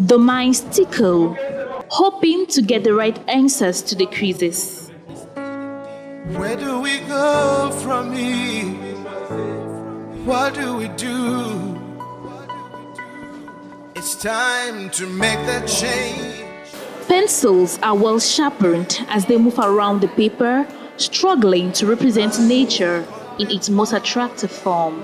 The minds tickle, hoping to get the right answers to the quizzes. Where do we go from here? What do we do? It's time to make that change. Pencils are well sharpened as they move around the paper, struggling to represent nature in its most attractive form.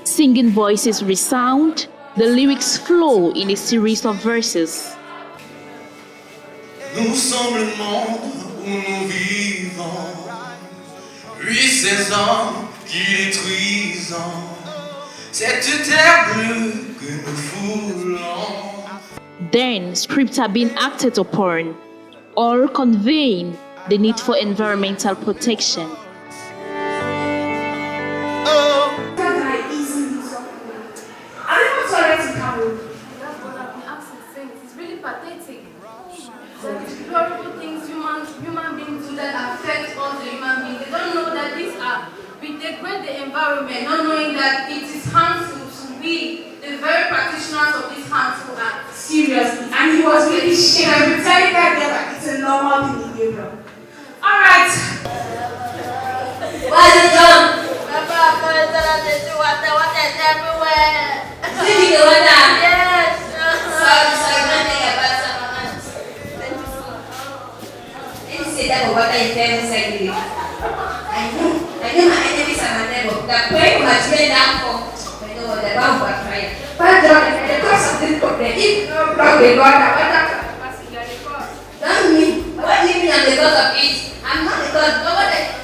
Singing voices resound, the lyrics flow in a series of verses. Nous sommes le monde où nous vivons, 8-16 ans qui détruisent cette terre bleue que nous foulons. Then scripts are being acted upon, all conveying the need for environmental protection. It's really pathetic. Horrible things human beings do that affect all the human beings. They don't know that we degrade the environment, not knowing that it is harmful to we, the very practitioners of this harmful act. Seriously, and he was really shaking. I will tell you that it's a normal thing in Gabriel. Alright. What is it done? Papa, water is everywhere. See the water? Yes. Sorry, nothing about some. Thank you so much. Didn't say that water is everywhere. I know my enemies are my neighbor. That way you must lay down for. I know the bomb was fire. But the cause of this problem, if no block the water, don't me. What do you mean I'm the cause of it? I'm not the cause. Nobody.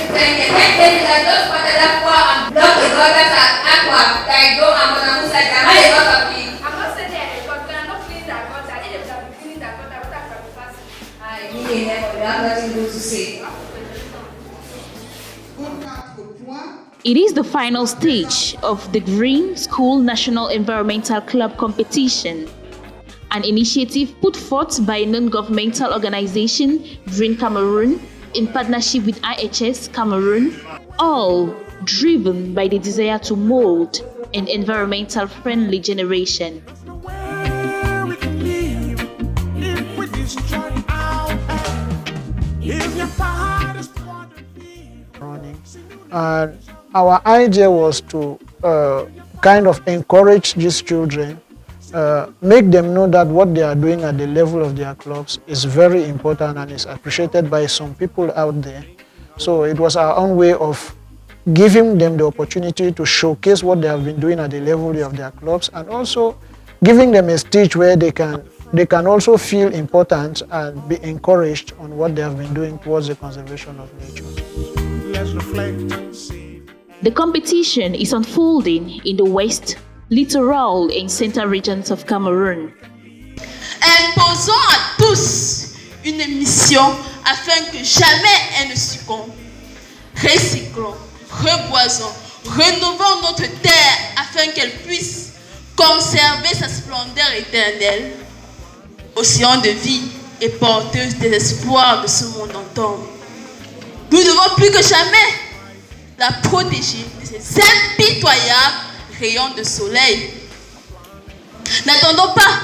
Like those water that pour and block the water at aqua. Like go and put a moose like that. Am I the cause of it? I'm not saying that because we are not cleaning that water. I need to be cleaning that water. Water can be fast. I need a help. You have nothing good to say. It is the final stage of the Green School National Environmental Club competition, an initiative put forth by a non-governmental organization, Green Cameroon, in partnership with IHS Cameroon, all driven by the desire to mold an environmental friendly generation. And our idea was to kind of encourage these children, make them know that what they are doing at the level of their clubs is very important and is appreciated by some people out there. So it was our own way of giving them the opportunity to showcase what they have been doing at the level of their clubs, and also giving them a stage where they can also feel important and be encouraged on what they have been doing towards the conservation of nature. Let's reflect and see. The competition is unfolding in the west, littoral and central regions of Cameroon. Imposons à tous une mission afin que jamais elle ne succombe. Recyclons, reboisons, rénovons notre terre afin qu'elle puisse conserver sa splendeur éternelle. Océan de vie et porteuse des espoirs de ce monde entendre. Nous devons plus que jamais la protéger de ces impitoyables rayons de soleil. N'attendons pas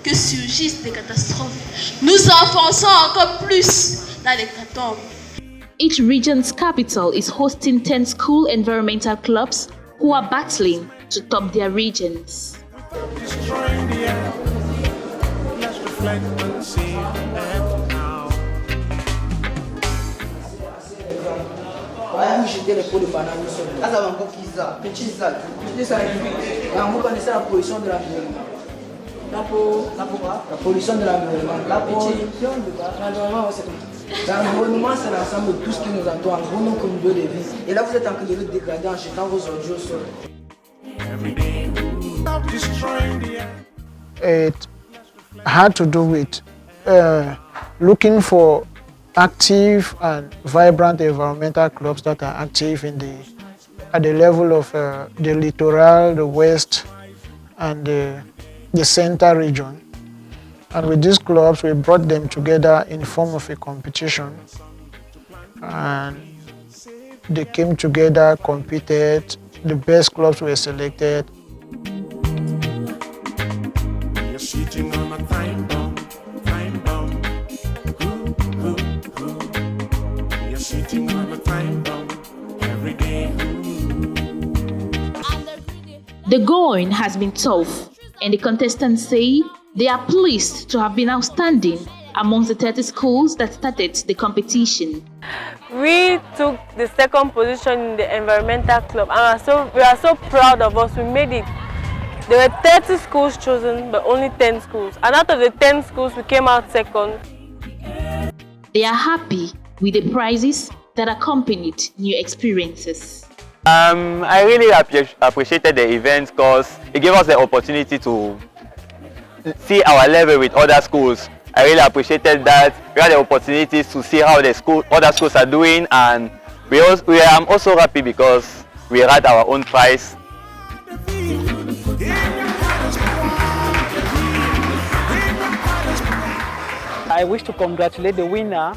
que surgissent des catastrophes. Nous enfonçons encore plus dans les catacombes. Each region's capital is hosting 10 school environmental clubs who are battling to top their regions. Jeter les pots de banane au sol. Là, ça va encore qui ça. Petit ça. Jeter ça. Et on va connaître la pollution de l'environnement. La pollution de l'environnement. La pollution de l'environnement, c'est tout. L'environnement, c'est l'ensemble de tout ce qui nous entoure, en gros, nos communautés de vie. Et là, vous êtes en train de le dégrader en jetant vos ordures au sol. It had to do with looking for active and vibrant environmental clubs that are active at the level of the littoral, the west, and the center region. And with these clubs, we brought them together in form of a competition and they came together, competed, the best clubs were selected. You're sitting on a time bomb, time bomb. Ooh, ooh, ooh. You're sitting on a time bomb every day. The going has been tough, and the contestants say they are pleased to have been outstanding amongst the 30 schools that started the competition. We took the second position in the environmental club, and we are so proud of us. We made it. There were 30 schools chosen, but only 10 schools. And out of the 10 schools, we came out second. They are happy with the prizes that accompanied new experiences. I really appreciated the event because it gave us the opportunity to see our level with other schools. I really appreciated that. We had the opportunities to see how other schools are doing, and we are also happy because we had our own prize. I wish to congratulate the winner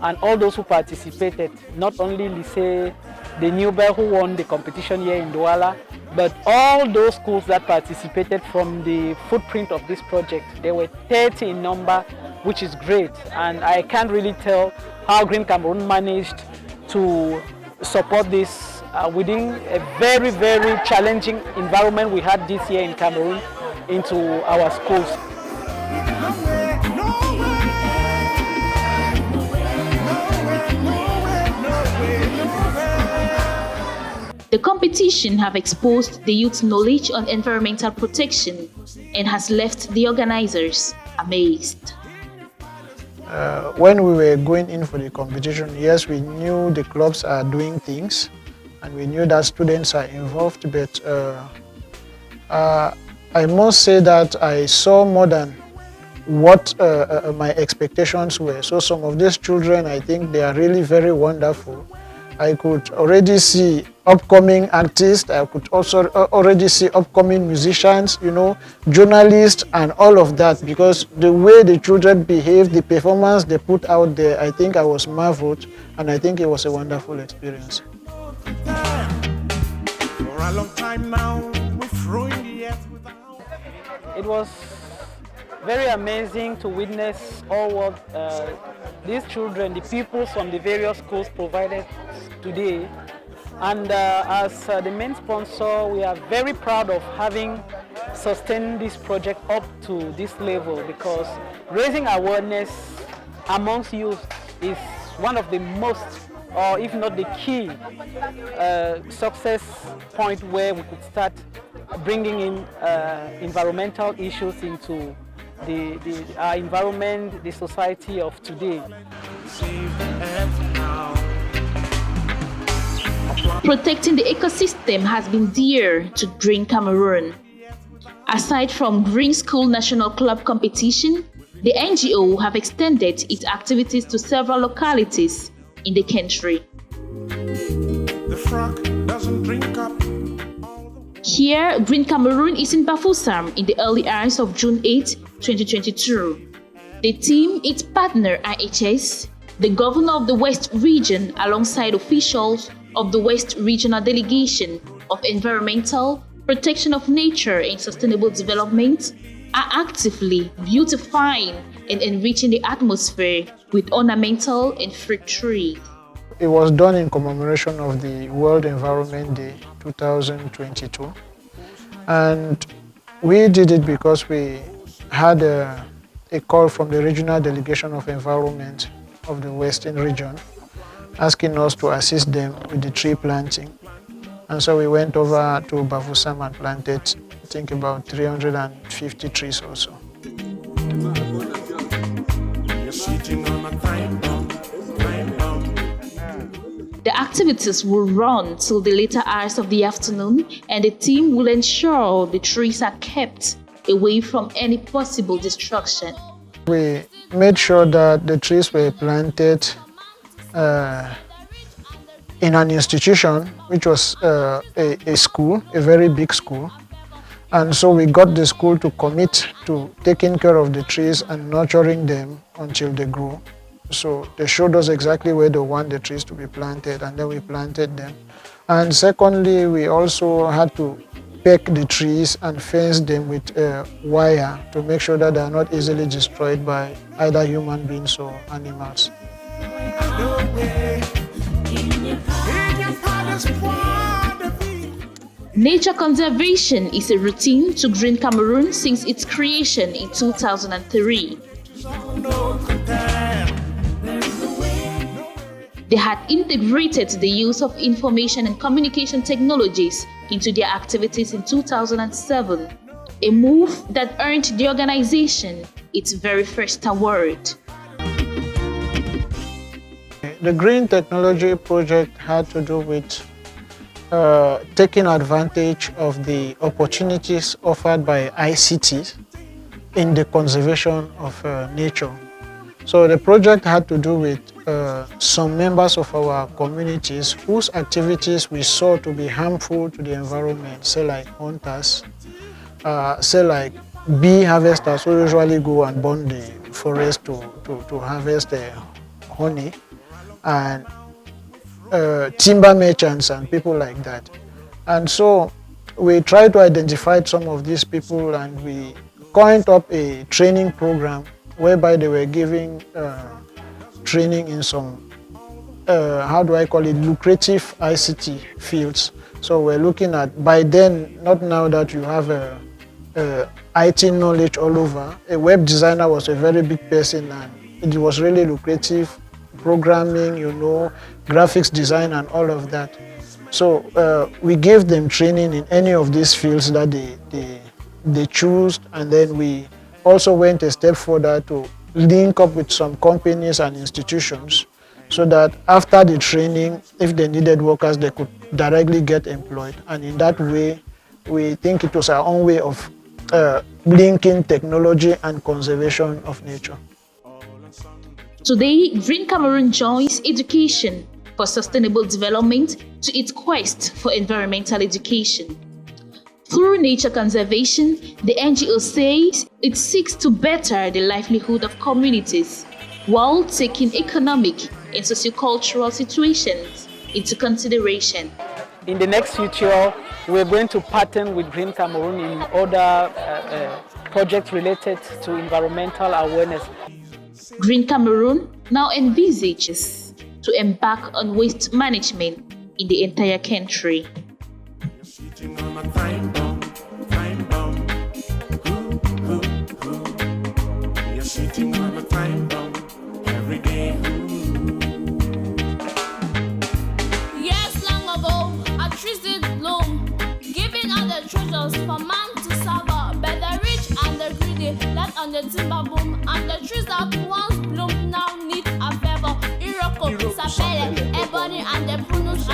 and all those who participated, not only Lycée de Newberg who won the competition here in Douala, but all those schools that participated from the footprint of this project. There were 30 in number, which is great, and I can't really tell how Green Cameroon managed to support this within a very, very challenging environment we had this year in Cameroon into our schools. The competition have exposed the youth's knowledge on environmental protection and has left the organizers amazed. When we were going in for the competition, yes, we knew the clubs are doing things and we knew that students are involved, but I must say that I saw more than what my expectations were. So some of these children, I think they are really very wonderful. I could already see upcoming artists, I could also already see upcoming musicians, journalists and all of that, because the way the children behaved, the performance they put out there, I think I was marveled, and I think it was a wonderful experience. For a long time now, we're throwing the earth without. It was very amazing to witness all what these children, the pupils from the various schools provided today. And as the main sponsor, we are very proud of having sustained this project up to this level, because raising awareness amongst youth is one of the most, or if not the key, success point where we could start bringing in environmental issues into our environment, the society of today. Protecting the ecosystem has been dear to Green Cameroon. Aside from Green School National Club competition, the NGO have extended its activities to several localities in the country. The frog doesn't drink up. Here, Green Cameroon is in Bafoussam in the early hours of June 8, 2022. The team, its partner IHS, the governor of the West Region alongside officials of the West Regional Delegation of Environmental, Protection of Nature and Sustainable Development, are actively beautifying and enriching the atmosphere with ornamental and fruit trees. It was done in commemoration of the World Environment Day 2022, and we did it because we had a call from the Regional Delegation of Environment of the Western Region asking us to assist them with the tree planting. And so we went over to Bafoussam and planted, I think, about 350 trees or so. The activities will run till the later hours of the afternoon, and the team will ensure the trees are kept away from any possible destruction. We made sure that the trees were planted in an institution, which was a school, a very big school. And so we got the school to commit to taking care of the trees and nurturing them until they grow. So they showed us exactly where they want the trees to be planted, and then we planted them. And secondly, we also had to peg the trees and fence them with wire to make sure that they are not easily destroyed by either human beings or animals. Nature conservation is a routine to Green Cameroon since its creation in 2003. They had integrated the use of information and communication technologies into their activities in 2007, a move that earned the organization its very first award. The Green Technology Project had to do with taking advantage of the opportunities offered by ICT in the conservation of nature. So the project had to do with some members of our communities whose activities we saw to be harmful to the environment, say like hunters, say like bee harvesters who usually go and burn the forest to harvest the honey, and timber merchants and people like that. And so we tried to identify some of these people, and we coined up a training program whereby they were giving training in some, lucrative ICT fields. So we're looking at, by then, not now that you have IT knowledge all over, a web designer was a very big person, and it was really lucrative, programming, graphics design and all of that. So we gave them training in any of these fields that they choose, and then we also went a step further to link up with some companies and institutions so that after the training, if they needed workers, they could directly get employed. And in that way, we think it was our own way of linking technology and conservation of nature. Today, Green Cameroon joins education for sustainable development to its quest for environmental education. Through nature conservation, the NGO says it seeks to better the livelihood of communities while taking economic and sociocultural situations into consideration. In the next future, we're going to partner with Green Cameroon in other projects related to environmental awareness. Green Cameroon now envisages to embark on waste management in the entire country. Yes, long ago, a tree did bloom, giving out the treasures for man to suffer. But the rich and the greedy let on the timber boom, and the trees that once bloomed now need a favor. Iroko, Sapele, Ebony, and the Prunus